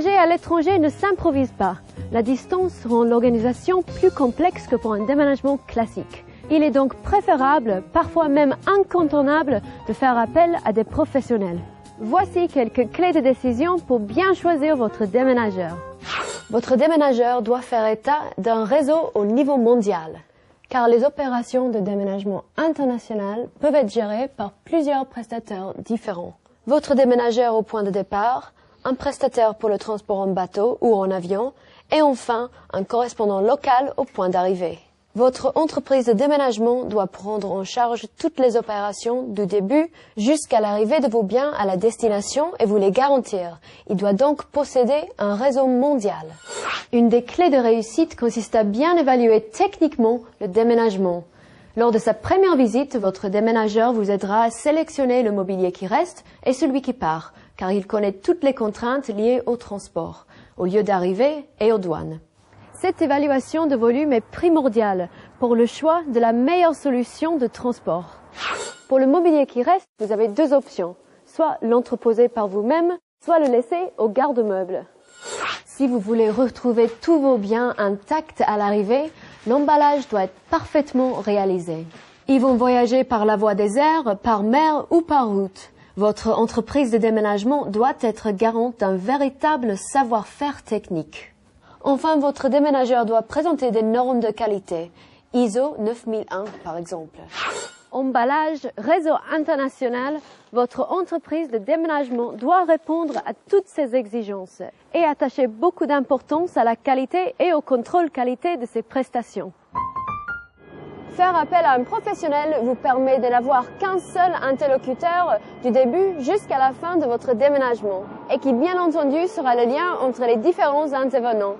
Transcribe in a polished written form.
déménager à l'étranger ne s'improvise pas. La distance rend l'organisation plus complexe que pour un déménagement classique. Il est donc préférable, parfois même incontournable, de faire appel à des professionnels. Voici quelques clés de décision pour bien choisir votre déménageur. Votre déménageur doit faire état d'un réseau au niveau mondial, car les opérations de déménagement international peuvent être gérées par plusieurs prestataires différents. Votre déménageur au point de départ, un prestataire pour le transport en bateau ou en avion, et enfin un correspondant local au point d'arrivée. Votre entreprise de déménagement doit prendre en charge toutes les opérations du début jusqu'à l'arrivée de vos biens à la destination et vous les garantir. Il doit donc posséder un réseau mondial. Une des clés de réussite consiste à bien évaluer techniquement le déménagement. Lors de sa première visite, votre déménageur vous aidera à sélectionner le mobilier qui reste et celui qui part, car il connaît toutes les contraintes liées au transport, au lieu d'arrivée et aux douanes. Cette évaluation de volume est primordiale pour le choix de la meilleure solution de transport. Pour le mobilier qui reste, vous avez deux options, soit l'entreposer par vous-même, soit le laisser au garde-meubles. Si vous voulez retrouver tous vos biens intacts à l'arrivée, l'emballage doit être parfaitement réalisé. Ils vont voyager par la voie des airs, par mer ou par route. Votre entreprise de déménagement doit être garante d'un véritable savoir-faire technique. Enfin, votre déménageur doit présenter des normes de qualité, ISO 9001 par exemple. Emballage, réseau international, votre entreprise de déménagement doit répondre à toutes ces exigences et attacher beaucoup d'importance à la qualité et au contrôle qualité de ses prestations. Faire appel à un professionnel vous permet de n'avoir qu'un seul interlocuteur du début jusqu'à la fin de votre déménagement et qui bien entendu sera le lien entre les différents intervenants.